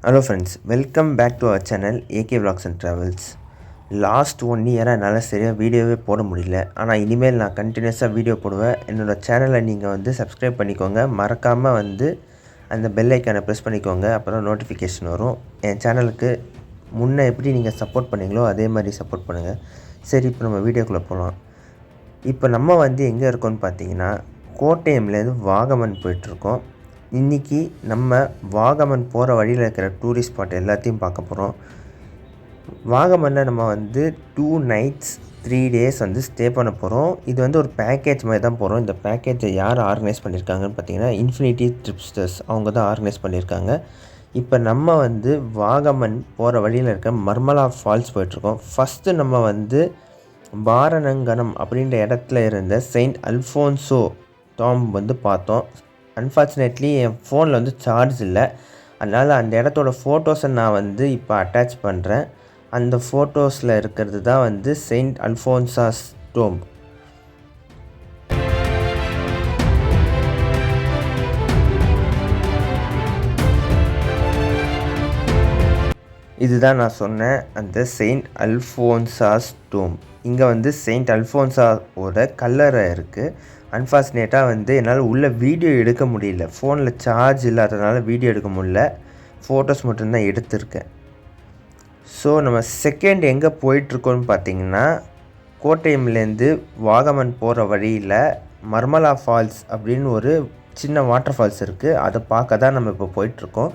Hello friends, welcome back to our channel AK vlogs and travels. Last 1 இயராக என்னால் சரியாக வீடியோவே போட முடியல. ஆனால் இனிமேல் நான் கண்டினியூஸாக வீடியோ போடுவேன். என்னோடய சேனலை நீங்கள் சப்ஸ்கிரைப் பண்ணிக்கோங்க. மறக்காமல் அந்த பெல் ஐக்கானை ப்ரெஸ் பண்ணிக்கோங்க. அப்போ தான் நோட்டிஃபிகேஷன் வரும். என் சேனலுக்கு முன்னே எப்படி நீங்கள் சப்போர்ட் பண்ணீங்களோ அதே மாதிரி சப்போர்ட் பண்ணுங்கள். சரி, இப்போ நம்ம வீடியோக்குள்ளே போகலாம். இப்போ நம்ம எங்கே இருக்கோம்னு பார்த்தீங்கன்னா, கோட்டயம்லேருந்து வாகமன் போயிட்டுருக்கோம். இன்றைக்கி நம்ம வாகமன் போகிற வழியில் இருக்கிற டூரிஸ்ட் ஸ்பாட் எல்லாத்தையும் பார்க்க போகிறோம். வாகமனில் நம்ம 2 nights 3 days ஸ்டே பண்ண போகிறோம். இது ஒரு பேக்கேஜ் மாதிரி தான் போகிறோம். இந்த பேக்கேஜை யார் ஆர்கனைஸ் பண்ணியிருக்காங்கன்னு பார்த்தீங்கன்னா, இன்ஃபினிட்டி ட்ரிப்ஸ்டர்ஸ் அவங்க தான் ஆர்கனைஸ் பண்ணியிருக்காங்க. இப்போ நம்ம வாகமன் போகிற வழியில் இருக்க மர்மலா ஃபால்ஸ் போயிட்டுருக்கோம். ஃபஸ்ட்டு நம்ம பாரணங்கனம் அப்படின்ற இடத்துல இருந்த செயின்ட் அல்ஃபோன்சோ டாம் பார்த்தோம். அன்ஃபார்ச்சுனேட்லி என் ஃபோனில் சார்ஜ் இல்லை. அதனால் அந்த இடத்தோட ஃபோட்டோஸை நான் இப்போ அட்டாச் பண்ணுறேன். அந்த ஃபோட்டோஸில் இருக்கிறது தான் செயின்ட் அல்ஃபோன்சாஸ் டோம். இதுதான் நான் சொன்னேன் அந்த செயின்ட் அல்ஃபோன்சாஸ் டோம். இங்கே செயின்ட் அல்ஃபோன்சாவோட கல்லறை இருக்குது. அன்ஃபார்ச்சுனேட்டாக என்னால் உள்ளே வீடியோ எடுக்க முடியல. ஃபோனில் சார்ஜ் இல்லாததுனால வீடியோ எடுக்க முடியல. ஃபோட்டோஸ் மட்டும்தான் எடுத்திருக்கேன். ஸோ நம்ம செகண்ட் எங்கே போயிட்டுருக்கோன்னு பார்த்தீங்கன்னா, கோட்டயம்லேருந்து வாகமன் போகிற வழியில் மர்மலா ஃபால்ஸ் அப்படின்னு ஒரு சின்ன வாட்டர் ஃபால்ஸ் இருக்குது. அதை பார்க்க தான் நம்ம இப்போ போயிட்டுருக்கோம்.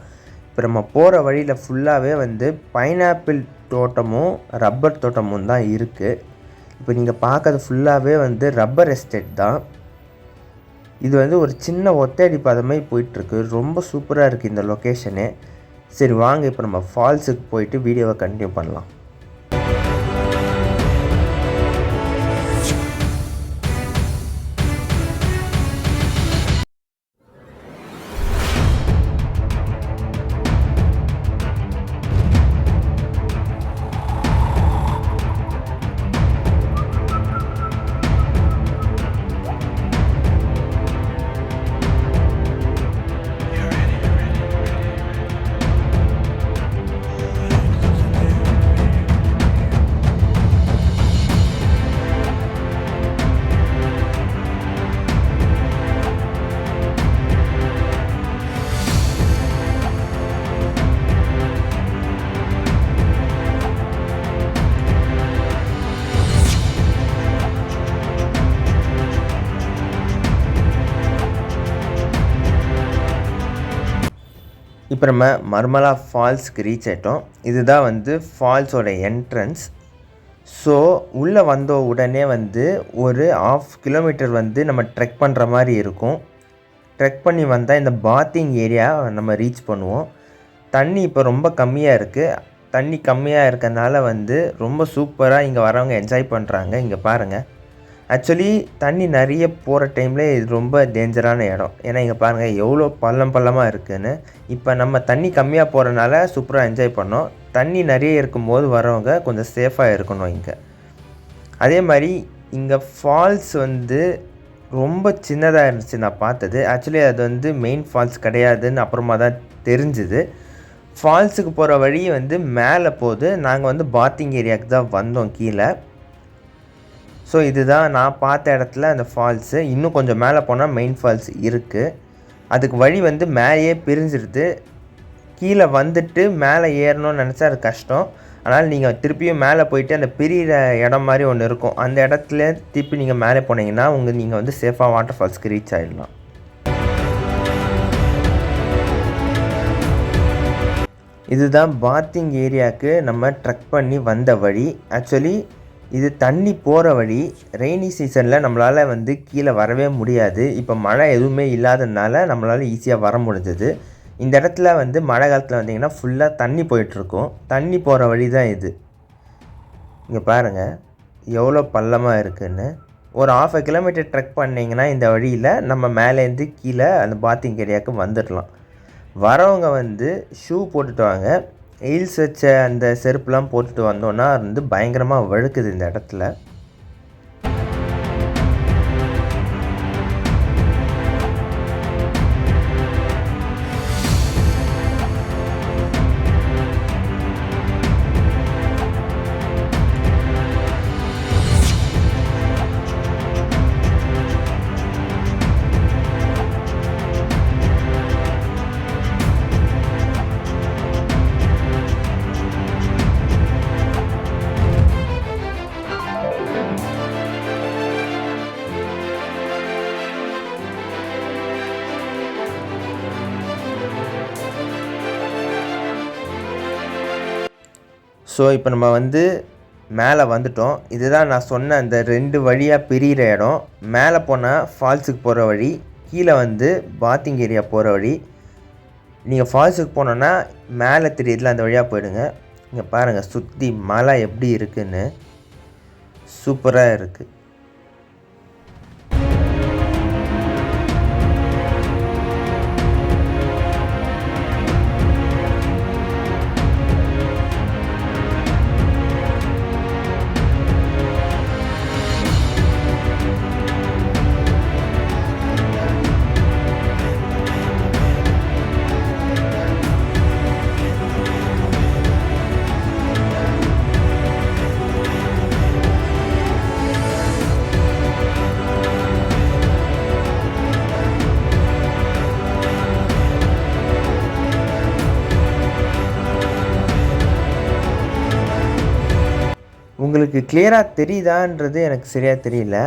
இப்போ நம்ம போகிற வழியில் ஃபுல்லாகவே பைனாப்பிள் தோட்டமும் ரப்பர் தோட்டமும் தான் இருக்குது. இப்போ நீங்கள் பார்க்கறது ஃபுல்லாகவே ரப்பர் எஸ்டேட் தான். இது ஒரு சின்ன ஒத்தடி பாதமே போயிட்டுருக்கு. ரொம்ப சூப்பராக இருக்குது இந்த லொக்கேஷனு. சரி வாங்க, இப்போ நம்ம ஃபால்ஸுக்கு போயிட்டு வீடியோவை கண்டினியூ பண்ணலாம். இப்போ நம்ம மர்மலா ஃபால்ஸ்க்கு ரீச் ஆகிட்டோம். இதுதான் ஃபால்ஸோட என்ட்ரன்ஸ். ஸோ உள்ளே வந்த உடனே ஒரு 1/2 கிலோமீட்டர் நம்ம ட்ரெக் பண்ணுற மாதிரி இருக்கும். ட்ரெக் பண்ணி வந்தால் இந்த பாத்திங் ஏரியா நம்ம ரீச் பண்ணுவோம். தண்ணி இப்போ ரொம்ப கம்மியாக இருக்குது. தண்ணி கம்மியாக இருக்கிறதுனால ரொம்ப சூப்பராக இங்கே வரவங்க என்ஜாய் பண்ணுறாங்க. இங்கே பாருங்கள், ஆக்சுவலி தண்ணி நிறைய போகிற டைமில் இது ரொம்ப டேஞ்சரான இடம். ஏன்னா இங்கே பாருங்கள் எவ்வளோ பள்ளமாக இருக்குதுன்னு. இப்போ நம்ம தண்ணி கம்மியாக போகிறனால சூப்பராக என்ஜாய் பண்ணோம். தண்ணி நிறைய இருக்கும்போது வரவங்க கொஞ்சம் சேஃபாக இருக்கணும் இங்கே. அதே மாதிரி இங்கே ஃபால்ஸ் ரொம்ப சின்னதாக இருந்துச்சு நான் பார்த்தது. ஆக்சுவலி அது மெயின் ஃபால்ஸ் கிடையாதுன்னு அப்புறமா தான் தெரிஞ்சுது. ஃபால்ஸுக்கு போகிற வழி மேலே போகுது. நாங்கள் பாத்திங் ஏரியாவுக்கு தான் வந்தோம் கீழே. ஸோ இதுதான் நான் பார்த்த இடத்துல அந்த ஃபால்ஸு. இன்னும் கொஞ்சம் மேலே போனால் மெயின் ஃபால்ஸ் இருக்குது. அதுக்கு வழி மேலேயே பிரிஞ்சிடுது. கீழே மேலே ஏறணும்னு நினச்சா அது கஷ்டம். அதனால் நீங்கள் திருப்பியும் மேலே போயிட்டு அந்த பிரிகிற இடம் மாதிரி ஒன்று இருக்கும். அந்த இடத்துல திருப்பி நீங்கள் மேலே போனீங்கன்னா நீங்கள் சேஃபாக வாட்டர் ஃபால்ஸ்க்கு ரீச் ஆகிடலாம். இதுதான் பாத்திங் ஏரியாவுக்கு நம்ம ட்ரெக் பண்ணி வந்த வழி. ஆக்சுவலி இது தண்ணி போகிற வழி. ரெய்னி சீசனில் நம்மளால் கீழே வரவே முடியாது. இப்போ மழை எதுவுமே இல்லாததுனால நம்மளால் ஈஸியாக வர முடிஞ்சது. இந்த இடத்துல மழை காலத்தில் வந்தீங்கன்னா ஃபுல்லாக தண்ணி போயிட்டுருக்கும். தண்ணி போகிற வழி தான் இது. இங்கே பாருங்கள் எவ்வளோ பள்ளமாக இருக்குதுன்னு. ஒரு 1/2 கிலோமீட்டர் ட்ரெக் பண்ணிங்கன்னா இந்த வழியில் நம்ம மேலேருந்து கீழே அந்த பாத்திங் ஏரியாவுக்கு வந்துடலாம். வரவங்க ஷூ போட்டுட்டு வாங்க. ஹீல்ஸ் வச்ச அந்த செருப்புலாம் போட்டுட்டு வந்தோன்னா பயங்கரமாக வழுக்குது இந்த இடத்துல. ஸோ இப்போ நம்ம வந்து மேலே வந்துட்டோம். இதுதான் நான் சொன்ன அந்த 2 வழியாக பிரிகிற இடம். மேலே போனால் ஃபால்ஸுக்கு போகிற வழி, கீழே வந்து பாத்திங் ஏரியா போகிற வழி. நீங்கள் ஃபால்ஸுக்கு போனோன்னா மேலே தெரியுதுல அந்த வழியாக போயிடுங்க. இங்கே பாருங்கள் சுற்றி மலை எப்படி இருக்குன்னு, சூப்பராக இருக்குது. உங்களுக்கு கிளியராக தெரியுதான்றது எனக்கு சரியாக தெரியல.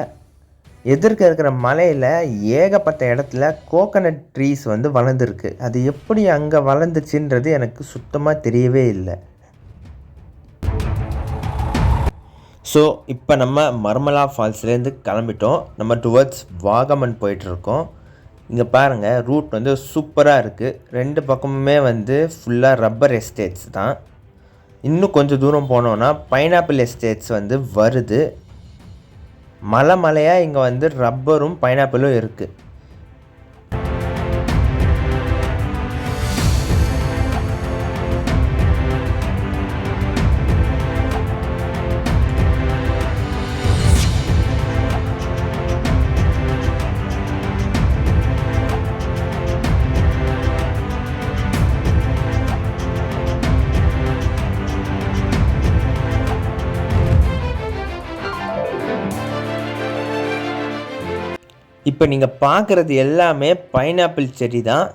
எதிர்க்க இருக்கிற மலையில் ஏகப்பட்ட இடத்துல கோகனட் ட்ரீஸ் வந்து வளர்ந்துருக்கு. அது எப்படி அங்கே வளர்ந்துச்சுன்றது எனக்கு சுத்தமாக தெரியவே இல்லை. ஸோ இப்போ நம்ம மர்மலா ஃபால்ஸ்லேருந்து கிளம்பிட்டோம். நம்ம டுவர்ட்ஸ் வாகமன் போயிட்டுருக்கோம். இங்கே பாருங்கள் ரூட் வந்து சூப்பராக இருக்குது. 2 பக்கமுமே வந்து ஃபுல்லாக ரப்பர் எஸ்டேட்ஸ் தான். இன்னும் கொஞ்சம் தூரம் போனோன்னா பைனாப்பிள் எஸ்டேட்ஸ் வந்து வருது. மலையாக இங்கே வந்து ரப்பரும் பைனாப்பிளும் இருக்குது. இப்போ நீங்கள் பார்க்குறது எல்லாமே பைனாப்பிள் செடி தான்.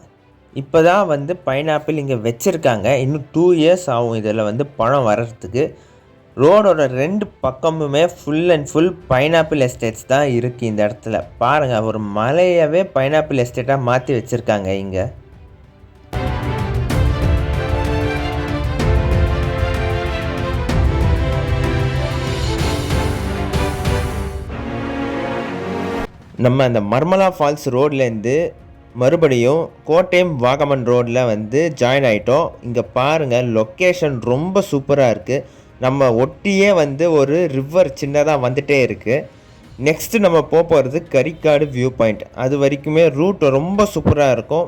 இப்போ தான் வந்து பைனாப்பிள் இங்கே வச்சுருக்காங்க. இன்னும் 2 இயர்ஸ் ஆகும் இதில் வந்து பழம் வர்றதுக்கு. ரோடோட 2 பக்கமுமே full and full pineapple estates தான் இருக்குது. இந்த இடத்துல பாருங்கள், ஒரு மலையவே பைனாப்பிள் எஸ்டேட்டாக மாற்றி வச்சுருக்காங்க இங்கே. நம்ம அந்த மர்மலா ஃபால்ஸ் ரோட்லேருந்து மறுபடியும் கோட்டயம் வாகமன் ரோடில் வந்து ஜாயின் ஆகிட்டோம். இங்கே பாருங்கள் லொக்கேஷன் ரொம்ப சூப்பராக இருக்குது. நம்ம ஒட்டியே வந்து ஒரு ரிவர் சின்னதாக வந்துகிட்டே இருக்குது. நெக்ஸ்ட்டு நம்ம போகிறது கரிக்காடு வியூ பாயிண்ட். அது வரைக்குமே ரூட் ரொம்ப சூப்பராக இருக்கும்.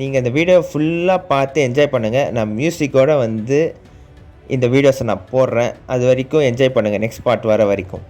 நீங்கள் இந்த வீடியோ ஃபுல்லாக பார்த்து என்ஜாய் பண்ணுங்கள். நான் மியூசிக்கோடு வந்து இந்த வீடியோஸை நான் போடுறேன். அது வரைக்கும் என்ஜாய் பண்ணுங்கள், நெக்ஸ்ட் பார்ட் வர வரைக்கும்.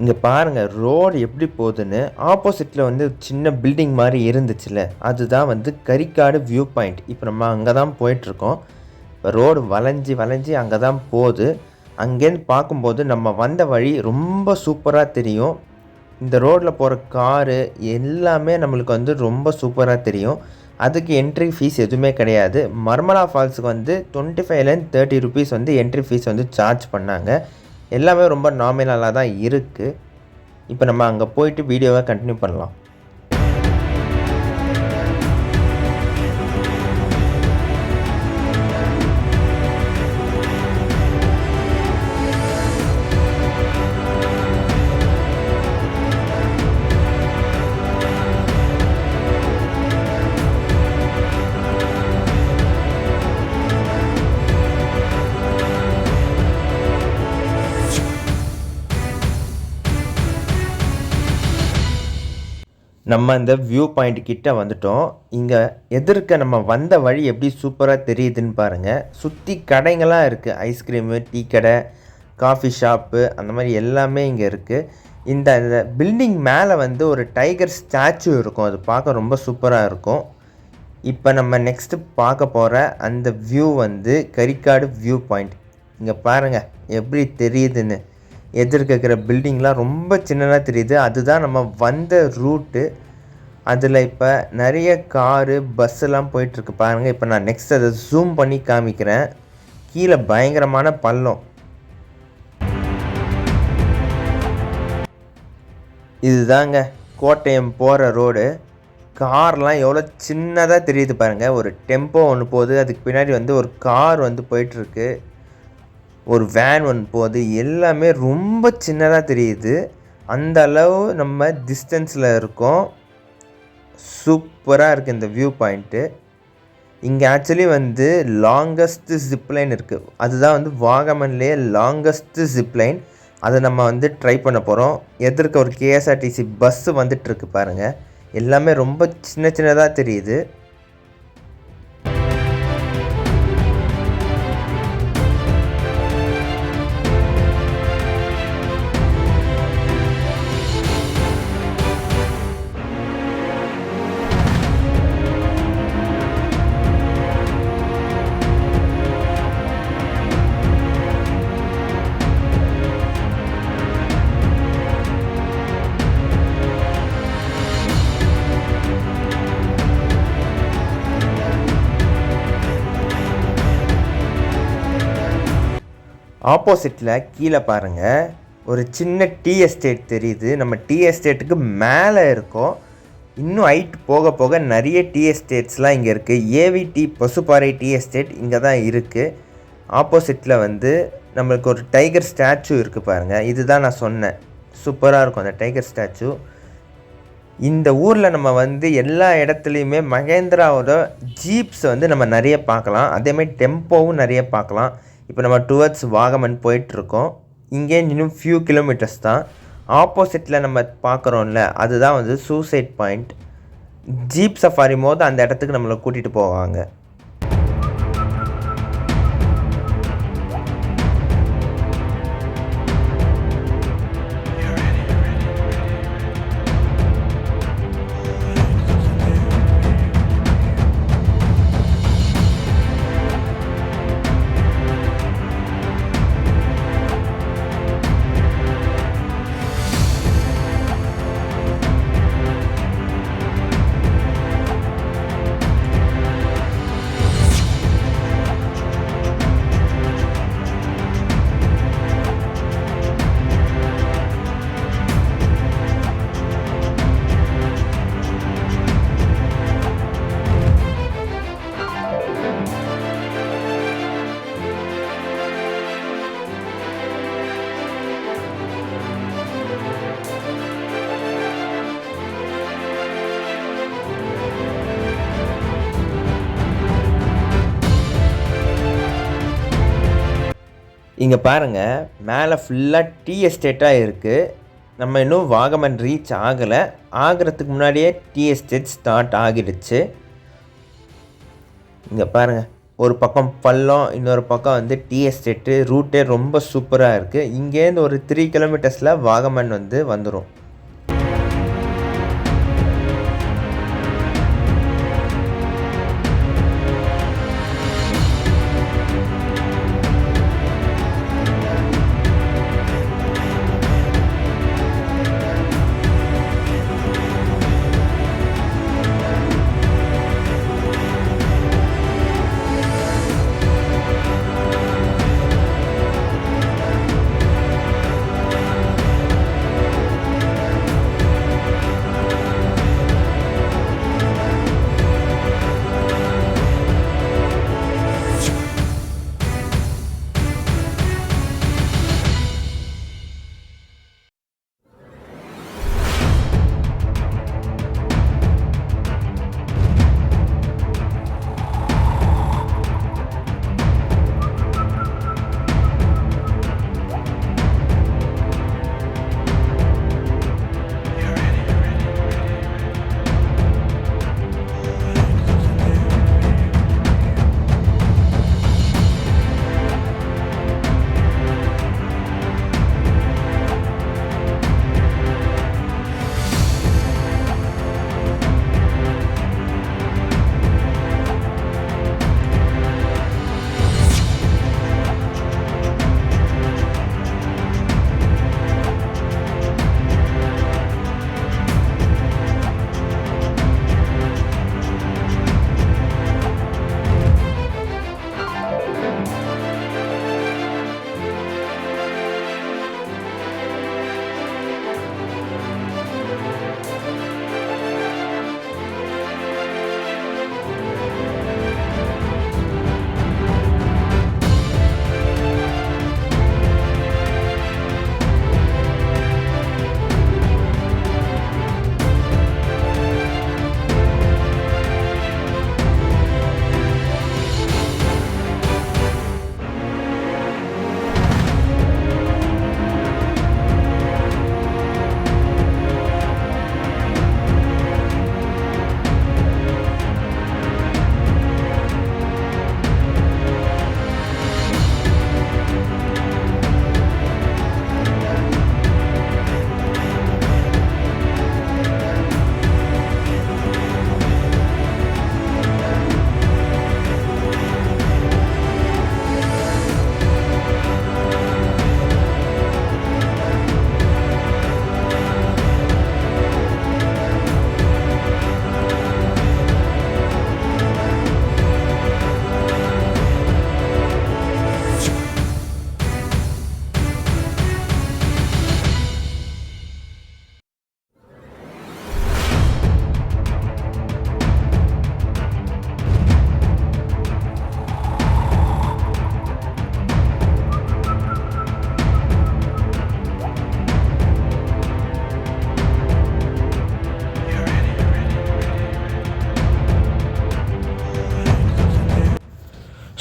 இங்கே பாருங்கள் ரோடு எப்படி போகுதுன்னு. ஆப்போசிட்டில் வந்து சின்ன பில்டிங் மாதிரி இருந்துச்சுல்ல, அதுதான் வந்து கரிக்காடு வியூ பாயிண்ட். இப்போ நம்ம அங்கே தான் போயிட்டுருக்கோம். இப்போ ரோடு வளைஞ்சி அங்கே தான் போகுது. அங்கேருந்து பார்க்கும்போது நம்ம வந்த வழி ரொம்ப சூப்பராக தெரியும். இந்த ரோட்டில் போகிற காரு எல்லாமே நம்மளுக்கு வந்து ரொம்ப சூப்பராக தெரியும். அதுக்கு என்ட்ரி ஃபீஸ் எதுவுமே கிடையாது. மர்மலா ஃபால்ஸுக்கு வந்து 25லேருந்து 30 ருபீஸ் வந்து என்ட்ரி ஃபீஸ் வந்து சார்ஜ் பண்ணாங்க. எல்லாமே ரொம்ப நாமினலாக தான் இருக்குது. இப்போ நம்ம அங்கே போயிட்டு வீடியோவை கண்டினியூ பண்ணலாம். நம்ம அந்த வியூ பாயிண்ட் கிட்ட வந்துட்டோம். இங்கே எதிர்க்க நம்ம வந்த வழி எப்படி சூப்பராக தெரியுதுன்னு பாருங்கள். சுற்றி கடைங்களாம் இருக்குது. ஐஸ்கிரீமு, டீ கடை, காஃபி ஷாப்பு, அந்த மாதிரி எல்லாமே இங்கே இருக்குது. இந்த பில்டிங் மேலே வந்து ஒரு டைகர் ஸ்டாச்சு இருக்கும். அது பார்க்க ரொம்ப சூப்பராக இருக்கும். இப்போ நம்ம நெக்ஸ்ட்டு பார்க்க போகிற அந்த வியூ வந்து கரிக்காடு வியூ பாயிண்ட். இங்கே பாருங்கள் எப்படி தெரியுதுன்னு. எதிர்க்க இருக்கிற பில்டிங்லாம் ரொம்ப சின்னதாக தெரியுது. அதுதான் நம்ம வந்த ரூட்டு. அதில் இப்போ நிறைய காரு, பஸ்ஸெல்லாம் போயிட்டுருக்கு பாருங்கள். இப்போ நான் நெக்ஸ்ட் அதை ஜூம் பண்ணி காமிக்கிறேன். கீழே பயங்கரமான பள்ளம். இதுதாங்க கோட்டயம் போகிற ரோடு. கார்லாம் எவ்வளோ சின்னதாக தெரியுது பாருங்கள். ஒரு டெம்போ ஒன்று போகுது, அதுக்கு பின்னாடி வந்து ஒரு கார் வந்து போயிட்டுருக்கு, ஒரு வேன் ஒன்று போகுது. எல்லாமே ரொம்ப சின்னதாக தெரியுது. அந்த அளவு நம்ம டிஸ்டன்ஸில் இருக்கோம். சூப்பராக இருக்குது இந்த வியூ பாயிண்ட்டு. இங்கே ஆக்சுவலி வந்து லாங்கஸ்ட்டு ஜிப்லைன் இருக்குது. அதுதான் வந்து வாகமன்லேயே லாங்கஸ்ட்டு ஜிப்லைன். அதை நம்ம வந்து ட்ரை பண்ண போகிறோம். எதிர்க்க ஒரு கேஎஸ்ஆர்டிசி பஸ்ஸு வந்துட்டுருக்கு பாருங்கள். எல்லாமே ரொம்ப சின்னதாக தெரியுது. ஆப்போசிட்டில் கீழே பாருங்கள் ஒரு சின்ன டீ எஸ்டேட் தெரியுது. நம்ம டீ எஸ்டேட்டுக்கு மேலே இருக்கோம். இன்னும் ஹைட் போக போக நிறைய டீ எஸ்டேட்ஸ்லாம் இங்கே இருக்குது. ஏவிடி பசுப்பாறை டீ எஸ்டேட் இங்கே தான் இருக்குது. ஆப்போசிட்டில் வந்து நம்மளுக்கு ஒரு டைகர் ஸ்டாச்சு இருக்குது பாருங்கள். இதுதான் நான் சொன்னேன், சூப்பராக இருக்கும் அந்த டைகர் ஸ்டாச்சு. இந்த ஊரில் நம்ம வந்து எல்லா இடத்துலையுமே மகேந்திராவோட ஜீப்ஸ் வந்து நம்ம நிறைய பார்க்கலாம். அதேமாதிரி டெம்போவும் நிறைய பார்க்கலாம். இப்போ நம்ம டுவர்ட்ஸ் வாகமன் போயிட்டுருக்கோம். இங்கே இன்னும் ஃபியூ கிலோமீட்டர்ஸ் தான். ஆப்போசிட்டில் நம்ம பார்க்குறோம்ல, அதுதான் வந்து சூசைட் பாயிண்ட். ஜீப் சஃபாரி போது அந்த இடத்துக்கு நம்மளை கூட்டிகிட்டு போவாங்க. இங்கே பாருங்கள் மேலே ஃபுல்லாக டீ எஸ்டேட்டாக இருக்குது. நம்ம இன்னும் வாகமன் ரீச் ஆகலை. ஆகிறதுக்கு முன்னாடியே டீ எஸ்டேட் ஸ்டார்ட் ஆகிடுச்சு. இங்கே பாருங்கள் ஒரு பக்கம் பள்ளம், இன்னொரு பக்கம் வந்து டீ எஸ்டேட்டு. ரூட்டே ரொம்ப சூப்பராக இருக்குது. இங்கேருந்து ஒரு 3 கிலோமீட்டர்ஸில் வாகமன் வந்து வந்துடும்.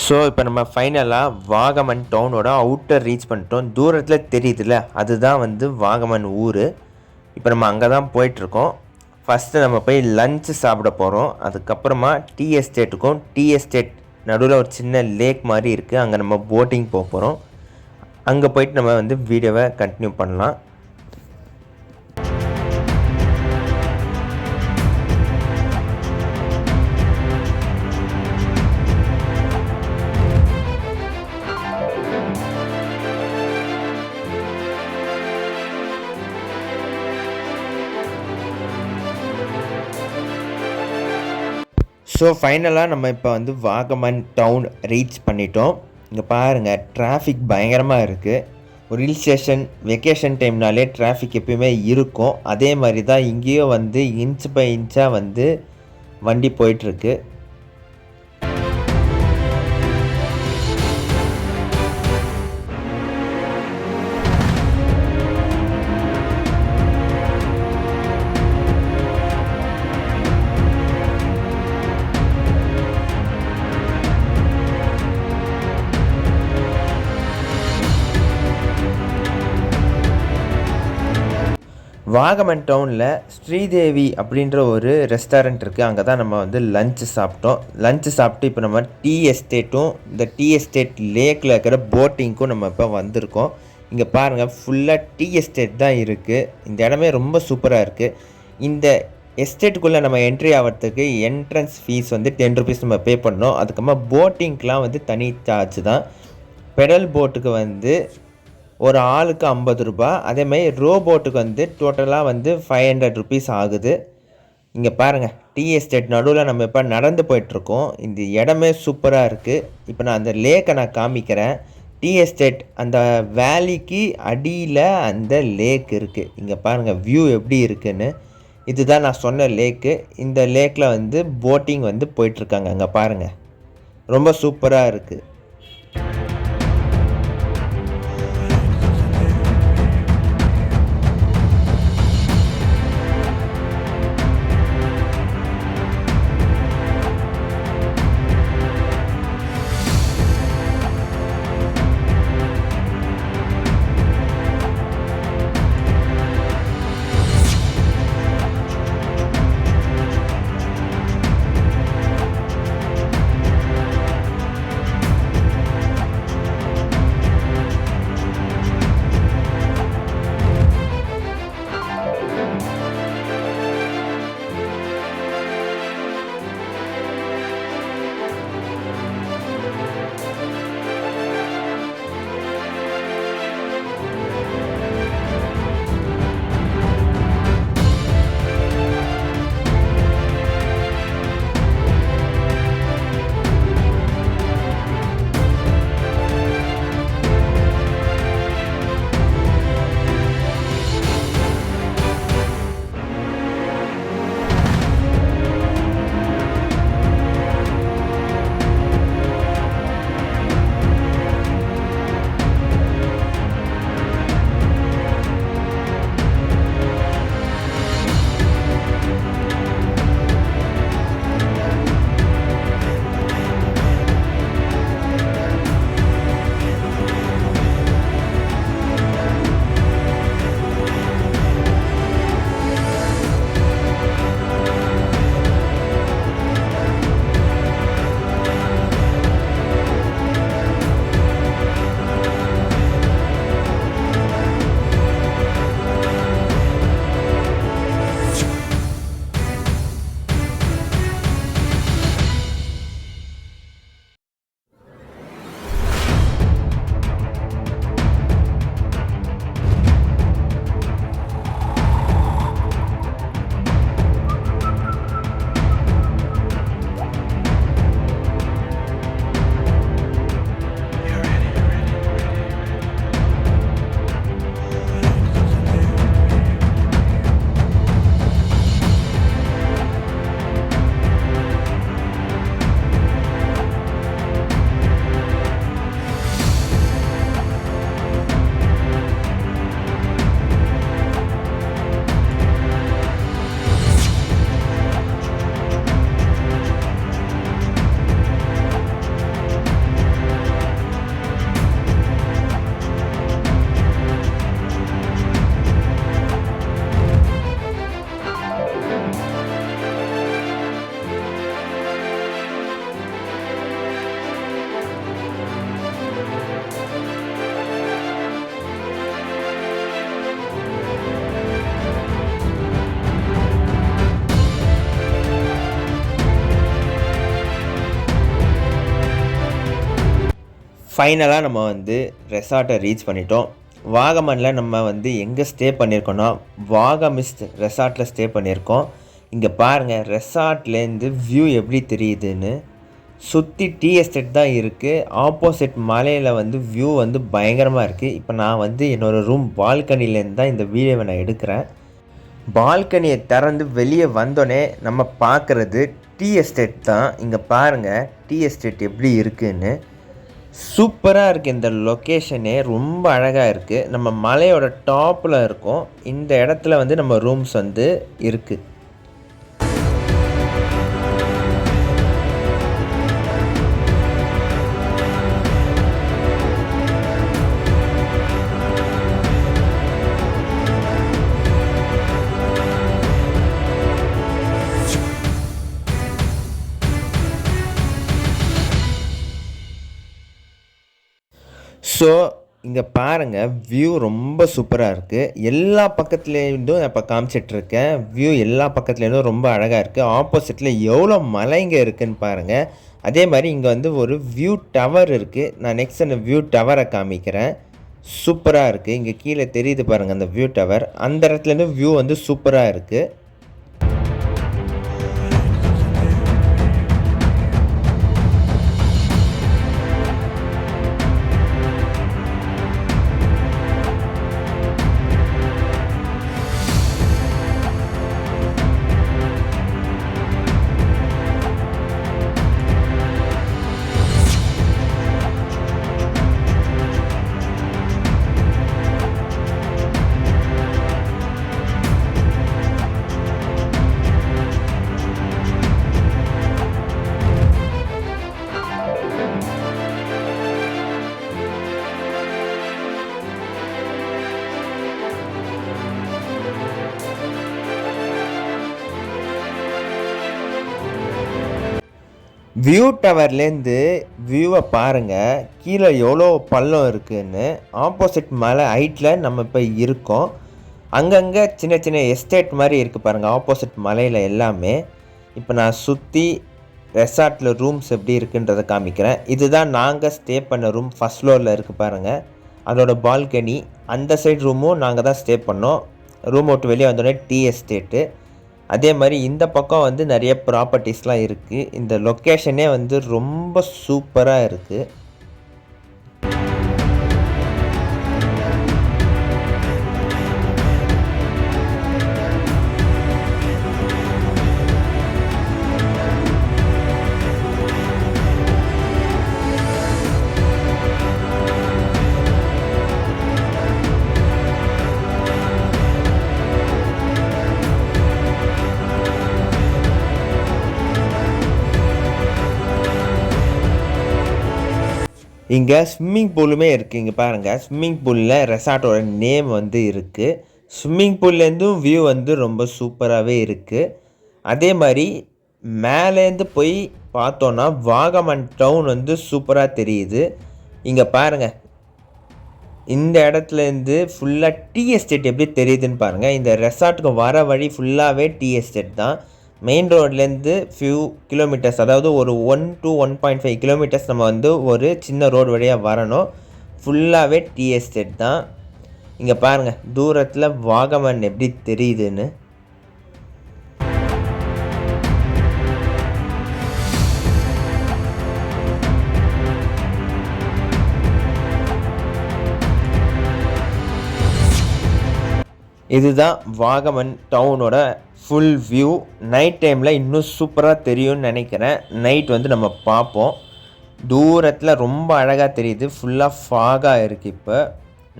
ஸோ இப்போ நம்ம ஃபைனலாக வாகமன் டவுனோட அவுட்டர் ரீச் பண்ணிட்டோம். தூரத்தில் தெரியுதுல்ல, அதுதான் வந்து வாகமன் ஊர். இப்போ நம்ம அங்கே தான் போயிட்டுருக்கோம். ஃபஸ்ட்டு நம்ம போய் லன்ச்சு சாப்பிட போகிறோம். அதுக்கப்புறமா டீ எஸ்டேட்டுக்கும், டீ எஸ்டேட் நடுவில் ஒரு சின்ன லேக் மாதிரி இருக்குது, அங்கே நம்ம போட்டிங் போக போகிறோம். அங்கே போயிட்டு நம்ம வந்து வீடியோவை கண்டினியூ பண்ணலாம். ஸோ ஃபைனலாக நம்ம இப்போ வந்து வாகமன் டவுன் ரீச் பண்ணிட்டோம். இங்கே பாருங்கள், டிராஃபிக் பயங்கரமாக இருக்குது. ஒரு ஹில் ஸ்டேஷன் வெக்கேஷன் டைம்னாலே டிராஃபிக் எப்பயுமே இருக்கும். அதே மாதிரி தான் இங்கேயும் வந்து இன்ச் பை இன்ச்சாக வந்து வண்டி போயிட்டுருக்கு. வாகமன் டவுனில் ஸ்ரீதேவி அப்படின்ற ஒரு ரெஸ்டாரண்ட் இருக்குது. அங்கே தான் நம்ம வந்து லஞ்சு சாப்பிட்டோம். லஞ்சு சாப்பிட்டு இப்போ நம்ம டீ எஸ்டேட்டும் இந்த டீ எஸ்டேட் லேக்கில் இருக்கிற போட்டிங்க்கும் நம்ம இப்போ வந்திருக்கோம். இங்கே பாருங்கள், ஃபுல்லாக டீ எஸ்டேட் தான் இருக்குது. இந்த இடமே ரொம்ப சூப்பராக இருக்குது. இந்த எஸ்டேட்டுக்குள்ளே நம்ம என்ட்ரி ஆகிறதுக்கு என்ட்ரன்ஸ் ஃபீஸ் வந்து 10 rupees நம்ம பே பண்ணோம். அதுக்கப்புறமா போட்டிங்க்கெலாம் வந்து தனி சார்ஜ் தான். பெடல் போட்டுக்கு வந்து ஒரு ஆளுக்கு 50 ரூபா. அதேமாதிரி ரோ போட்டுக்கு வந்து டோட்டலாக வந்து 500 rupees ஆகுது. இங்கே பாருங்கள், டீ எஸ்டேட் நடுவில் நம்ம இப்போ நடந்து போயிட்டுருக்கோம். இந்த இடமே சூப்பராக இருக்குது. இப்போ நான் அந்த லேக்கை நான் காமிக்கிறேன். டீ எஸ்டேட் அந்த வேலிக்கு அடியில் அந்த லேக் இருக்குது. இங்கே பாருங்கள் வியூ எப்படி இருக்குன்னு. இதுதான் நான் சொன்ன லேக்கு. இந்த லேக்கில் வந்து போட்டிங் வந்து போயிட்டுருக்காங்க. அங்கே பாருங்கள், ரொம்ப சூப்பராக இருக்குது. ஃபைனலாக நம்ம வந்து ரெசார்ட்டை ரீச் பண்ணிட்டோம். வாகமனில் நம்ம வந்து எங்கே ஸ்டே பண்ணியிருக்கோன்னா வாகமிஸ்ட் ரெசார்ட்டில் ஸ்டே பண்ணியிருக்கோம். இங்கே பாருங்கள், ரெசார்ட்லேருந்து வியூ எப்படி தெரியுதுன்னு. சுற்றி டீ எஸ்டேட் தான் இருக்குது. ஆப்போசிட் மலையில் வந்து வியூ வந்து பயங்கரமாக இருக்குது. இப்போ நான் வந்து என்னோடய ரூம் பால்கனிலேருந்து தான் இந்த வீடியோவை நான் எடுக்கிறேன். பால்கனியை திறந்து வெளியே வந்தோடனே நம்ம பார்க்குறது டீ எஸ்டேட் தான். இங்கே பாருங்கள் டீ எஸ்டேட் எப்படி இருக்குதுன்னு. சூப்பராக இருக்குது. இந்த லொக்கேஷனே ரொம்ப அழகாக இருக்குது. நம்ம மலையோட டாப்பில் இருக்கோம். இந்த இடத்துல வந்து நம்ம ரூம்ஸ் வந்து இருக்குது. ஸோ இங்கே பாருங்கள், வியூ ரொம்ப சூப்பராக இருக்குது. எல்லா பக்கத்துலேருந்தும் இப்போ காமிச்சிட்ருக்கேன். வியூ எல்லா பக்கத்துலேருந்தும் ரொம்ப அழகாக இருக்குது. ஆப்போசிட்டில் எவ்வளோ மலைங்க இருக்குதுன்னு பாருங்கள். அதே மாதிரி இங்கே வந்து ஒரு வியூ டவர் இருக்குது. நான் நெக்ஸ்ட் அந்த வியூ டவரை காமிக்கிறேன். சூப்பராக இருக்குது. இங்கே கீழே தெரியுது பாருங்கள் அந்த வியூ டவர். அந்த இடத்துலேருந்து வியூ வந்து சூப்பராக இருக்குது. வியூ டவர்லேருந்து வியூவை பாருங்கள், கீழே எவ்வளோ பள்ளம் இருக்குதுன்னு. ஆப்போசிட் மலை ஹைட்டில் நம்ம இப்போ இருக்கோம். அங்கங்கே சின்ன சின்ன எஸ்டேட் மாதிரி இருக்குது பாருங்கள் ஆப்போசிட் மலையில் எல்லாமே. இப்போ நான் சுற்றி ரெசார்ட்டில் ரூம்ஸ் எப்படி இருக்குன்றதை காமிக்கிறேன். இதுதான் நாங்கள் ஸ்டே பண்ண ரூம். ஃபஸ்ட் ஃப்ளோரில் இருக்குது பாருங்கள், அதோட பால்கனி. அந்த சைடு ரூமும் நாங்கள் தான் ஸ்டே பண்ணோம். ரூம் விட்டு வெளியே வந்தோடனே டீ எஸ்டேட்டு. அதே மாதிரி இந்த பக்கம் வந்து நிறைய ப்ராப்பர்ட்டிஸ்லாம் இருக்குது. இந்த லொக்கேஷனே வந்து ரொம்ப சூப்பராக இருக்குது. இங்கே ஸ்விம்மிங் பூலுமே இருக்குது. இங்கே பாருங்கள், ஸ்விம்மிங் பூலில் ரெசார்ட்டோட நேம் வந்து இருக்குது. ஸ்விம்மிங் பூல்லேருந்தும் வியூ வந்து ரொம்ப சூப்பராகவே இருக்குது. அதே மாதிரி மேலேருந்து போய் பார்த்தோன்னா வாகமன் டவுன் வந்து சூப்பராக தெரியுது. இங்கே பாருங்கள், இந்த இடத்துலேருந்து ஃபுல்லாக டீ எஸ்டேட் எப்படி தெரியுதுன்னு பாருங்கள். இந்த ரெசார்ட்டுக்கு வர வழி ஃபுல்லாகவே டீ எஸ்டேட் தான். மெயின் ரோட்லேருந்து ஃபியூ கிலோமீட்டர்ஸ், அதாவது ஒரு 1 to 1.5 கிலோமீட்டர்ஸ் நம்ம வந்து ஒரு சின்ன ரோடு வழியாக வரணும். ஃபுல்லாகவே டீ எஸ்டேட் தான். இங்கே பாருங்கள், தூரத்தில் வாகமன் எப்படி தெரியுதுன்னு. இதுதான் வாகமன் டவுனோட ஃபுல் வியூ. நைட் டைமில் இன்னும் சூப்பராக தெரியும்னு நினைக்கிறேன். நைட் வந்து நம்ம பார்ப்போம். தூரத்தில் ரொம்ப அழகாக தெரியுது. ஃபுல்லாக ஃபாகாக இருக்குது. இப்போ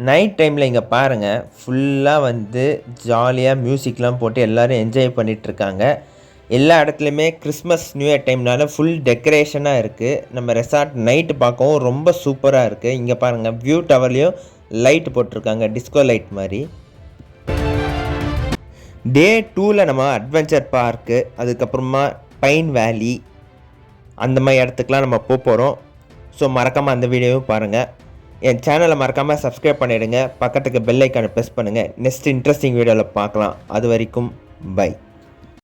நைட் டைமில் இங்கே பாருங்கள், ஃபுல்லாக வந்து ஜாலியாக மியூசிக்லாம் போட்டு எல்லோரும் என்ஜாய் பண்ணிகிட்ருக்காங்க. எல்லா இடத்துலையுமே கிறிஸ்மஸ் நியூ இயர் டைம்னால ஃபுல் டெக்கரேஷனாக இருக்குது. நம்ம ரெசார்ட் நைட்டு பார்க்கவும் ரொம்ப சூப்பராக இருக்குது. இங்கே பாருங்கள், வியூ டவர்லேயும் லைட் போட்டிருக்காங்க, டிஸ்கோ லைட் மாதிரி. டே 2ல் நம்ம அட்வென்ச்சர் பார்க்கு, அதுக்கப்புறமா பைன் வேலி, அந்த மாதிரி இடத்துக்குலாம் நம்ம போகிறோம். ஸோ மறக்காமல் அந்த வீடியோவும் பாருங்கள். என் சேனலை மறக்காமல் சப்ஸ்கிரைப் பண்ணிவிடுங்க. பக்கத்துக்கு பெல் ஐக்கானை ப்ரெஸ் பண்ணுங்கள். நெக்ஸ்ட் இன்ட்ரெஸ்டிங் வீடியோவில் பார்க்கலாம். அது வரைக்கும் பை.